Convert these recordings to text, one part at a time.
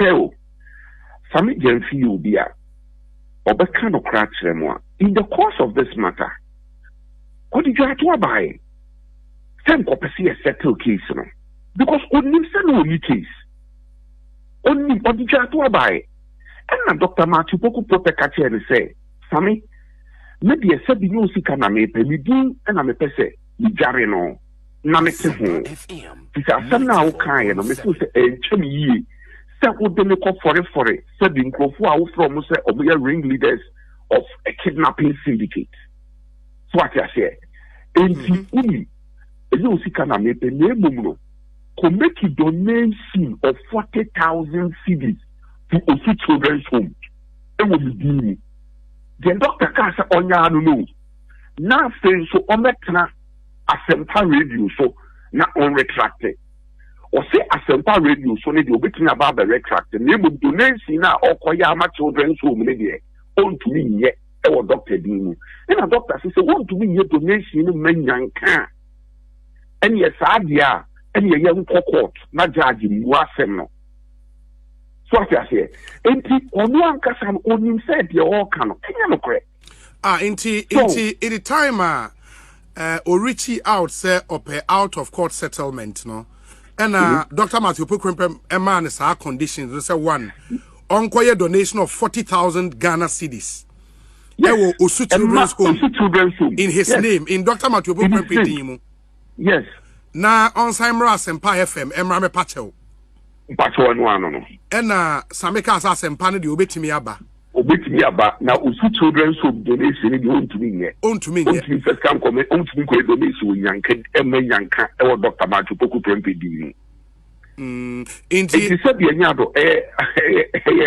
Hell, Sammy Jenfi will be a kind of crack more. In the course of this matter, what did you have to buy? Same copy a settled case, no? Because only case. Only what did you have to buy? And Dr. Matthew Poku protect and say, Sammy, maybe a said no sika na me pe me din na me pese me jare no na me te ho ti asam na wo kan no me so say encham yi say wo de me ko fore say the nkrofo a wo from say oboya ringleaders of a kidnapping syndicate. So what I say enti uni no sika na me pe na mum no ko make a donation of 40,000 cedis to Osu Children's Home. E wo be the doctor can't say onya no. Now saying so ometna asempa radio so na on retracted. Or say asempa radio so ne dey obetin about the retracted. Name of donation na okoya ama children's home ne dey. On to me ye e wo doctor din. And a doctor say want to me ye donation no manyanka. And yes adia and ye young court na judge mu asem no. So what I say, enti ono ankasa no onim said the all can no correct. Enti in the time Orichi out say ope out of court settlement no. And Dr. Matthew Pokrempe man is our conditions. They say one onkoye donation of 40,000 Ghana cedis. Yes. Osu Children's Home in his name in Dr. Matthew Pokrempe name. Yes. Na on Simra Sempa FM Emra me pachel. Pacho no. And Sameka Asempa ne de obetimi aba. Obetimi aba na Osu Children's Home donation ne de ontumi nye. Ontumi nye. Ontumi first come come ontumi ko donation yanka yanka e wo Dr. Matthew Poku Prempe di. Inti said the nyado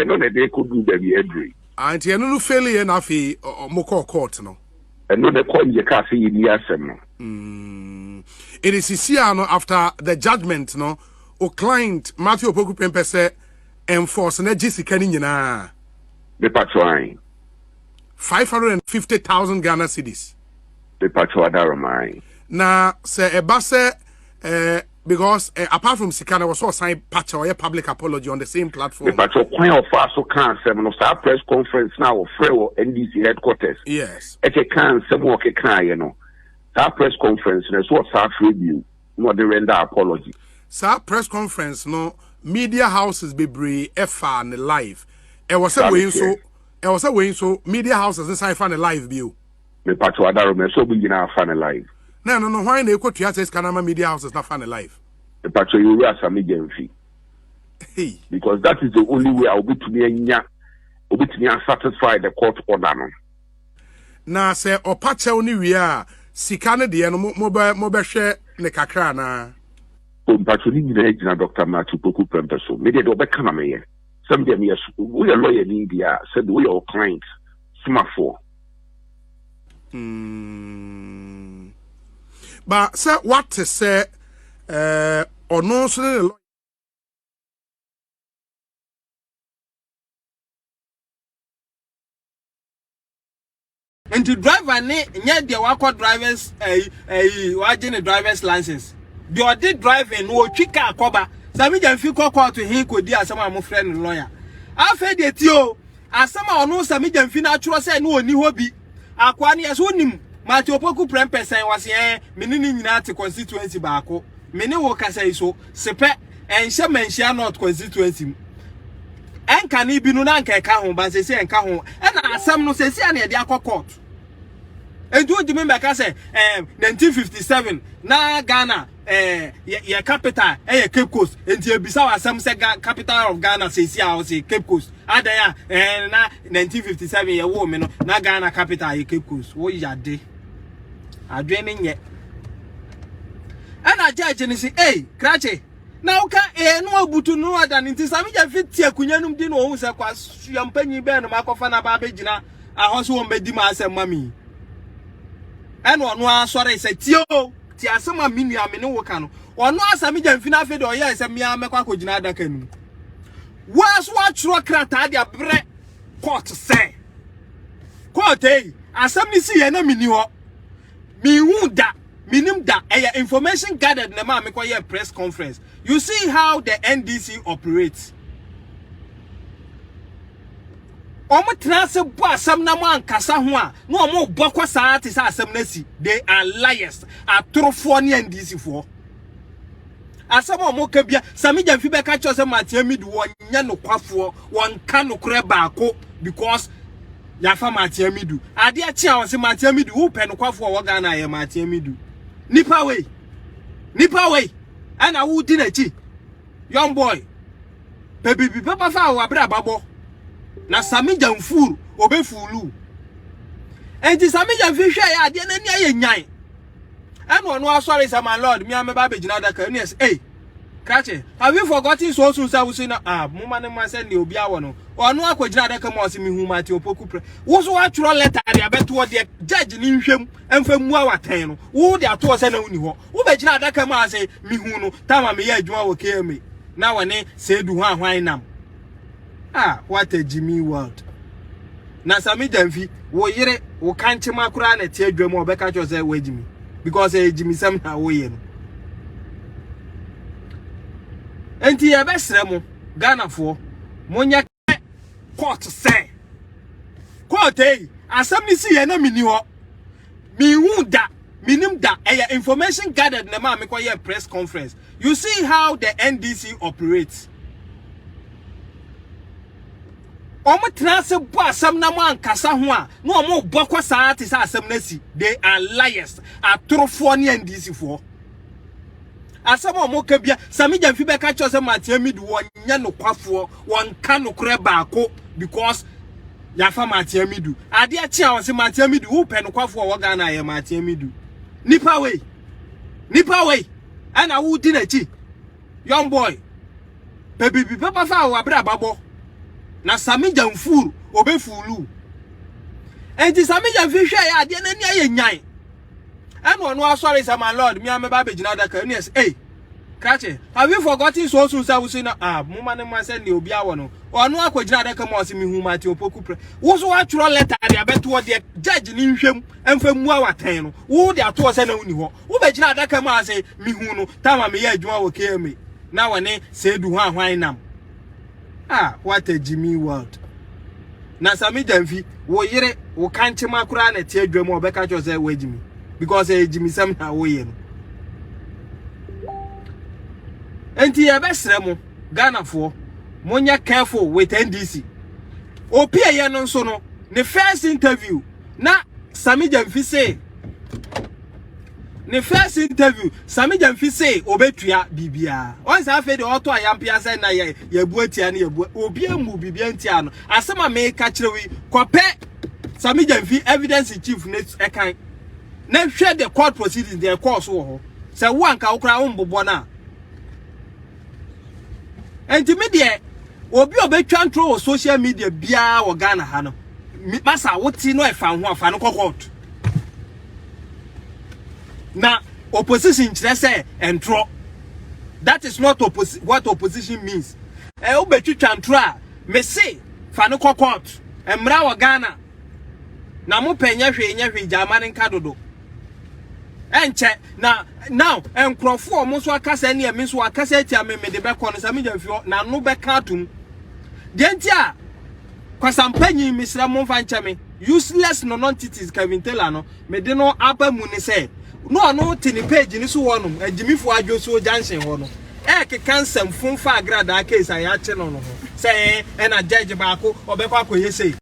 no na dey ko do be every. Anti eno no failure na afi moko court no. Eno de ko nje ka say ni asem no. It is here no after the judgment no. O client Matthew Opoku Prempe say enforce na jisika ni nyina the patrol 550,000 Ghana cedis the patrol adaromai na say eba say because apart from Sikana was also sign patrol public apology on the same platform the patrol point of so can say no sa press conference now of Frewo NDC headquarters yes e can say mo ke kan ye no sa press conference na so sa review no the render apology. Sa press conference no media houses be brave efa and live. It was a way so media houses inside fan live view. Me pato adaro me so be na fan live. No why na eko tua says kanama media houses na fan live. Me pato you we as Sammy Jenfi. Hey, because that is the only way I will be to me satisfy the court order no. Na say opache oni wi a sika ne de no mo be hwe ne kakra na. Patrolling the Dr. Matthew Poku Prempe so maybe the back come here. Some of them yes, we are lawyer in India said we are clients smart for. But sir, what to say or no so and to drive and yet the wakwa drivers watching driver's license. The did driving no chika akoba. Sammy Jenfi kokwa to him could dear some of my friend lawyer. I fed it yo. As some of no Sammy Jenfi natural say no ni hobby. Akwani as unim. Matthew Poku Prempe say was here, meaning in the constituency bako. Many workers say so, sepe and share not constituency. And can he be no nanka kahon, but they say and kahon. And some no say any their court. And do you remember I say 1957 na Ghana your capital Cape Coast and you bisa some say capital of Ghana say Cape Coast adaya na 1957 ye wo me no na Ghana capital Cape Coast wo yade adwenin ye ana judge ni say krache na uka no abutu no adan nti Sammy Jenfi tie akunyanum di no hu say kwa suampanyi be no makofa na ba begina ahoso wo medi ma asem mami and one sorry say tio ti asema mini amene wo ka no ono Sammy Jenfi na fe de oye say me amekwa kogina adaka nu was what tro krata dia bre court say court asem ni si ye na mini ho mi hu da minim da information gathered na ma mekwa ye press conference. You see how the NDC operates. omo trase bo asem na mo ankasa ho a no omo bokwa saa te sa asem na si they are liars atorofo ne ndisi fo asem omo ka bia Sammy Jamfi be ka cho se Matia Midu wonya no kwafo won ka no kure baako because ya fa Matia Midu ade a chia won se Matia Midu wo pe no kwafo wo ga na ye Matia Midu nipa we ana wo di na chi young boy baby papa fa wa bra babo na Sammy Jamfuru obefulu enti Sammy Jamfi hwe ya ade na nia ye nyan eno no asori say my lord me ameba begina daka ni hey Krache, have you forgotten so soon say we say na muma ne man say ne obi awo no ono akwagina daka mo se me hu mate opoku pre wo so atro letter de abeto de judge ni nhwem emfa mu awatan no wo de ato se na uni ho wo begina daka mo say me hu no tama me ya adwuma wo KMA na wone say du hwan nam what a Jimmy world. Na Sammy Jamfi, wo yire, wo kanche makura na tie adwam obeka cho say we Jimmy because Jimmy sam na wo ye no. Enti ya besre mo Ghana fo monya court say. Court asam ni si ye na mini ho. Mi hu da, minim da information gathered na ma me kwa ye press conference. You see how the NDC operates. Omo trase bo asam na mo ankasa ho a no omo bokwa saa te sa asam na si they are liars atorofo ne ndisi fo asam omo ka bia Sammy Jamfi be ka cho se Matia Midu wonya no kwafo won ka no kure baako because ya fa Matia Midu ade a chia won se Matia Midu wo pe no kwafo wo ga na ye Matia Midu nipa we ana wo di na chi young boy baby papa fa wa bra babo na Sammy Jamfuru obefulu enti Sammy Jamfi hwe ya ade na nia ye nyan eno no asori say my lord me ameba begina daka ni hey Krache, have you forgotten so soon say we say na muma ne man say ne obi awo no ono akwagina daka mo se me hu mate opoku pre wo so atro letter de abeto de judge ni nhwem emfa mu awatan no wo de ato se na uni ho wo begina daka mo say me hu no tama me ya adwuma wo KMA na wone say du hwan nam what a Jimmy world. Na Sammy Jamfi, wo yire, wo kanche makura na tie adwam obeka cho say we Jimmy because Jimmy sam na wo ye no. Enti ya besre mo Ghana fo monya careful with NDC. Opia ye no so no, the first interview na Sammy Jamfi say Sammy Jamfi say obetua bibia once afa de auto ayampia say na ye buatia na ye obi amu bibia ntia no asema me ka kirewi kope Sammy Jamfi evidence in chief na ekan na hwe the court proceedings the course wo ho say wo anka wo kra wo mbobo na enti me de obi obetwa ntro social media bia wo Ghana ha no masa wo ti no efa ho afa no court na opposition say entro that is not what opposition means obetwa ntro a me say fa no court emra wo Ghana na mo penya hwe jamane nka dodo enche na now enkrofo mo so akasa ne me so akasa tia me de be ko no Sammy Jamfi na no be ka atum de ntia kwasampanyi misra mo fa nche me useless non-entities Kevin Taylor no me de no aba mu ni say no tini page ni so wonum agimifo adwoso junction ho no keka nsem funfa agrada case ayache no say na judge baako obekwa akoye say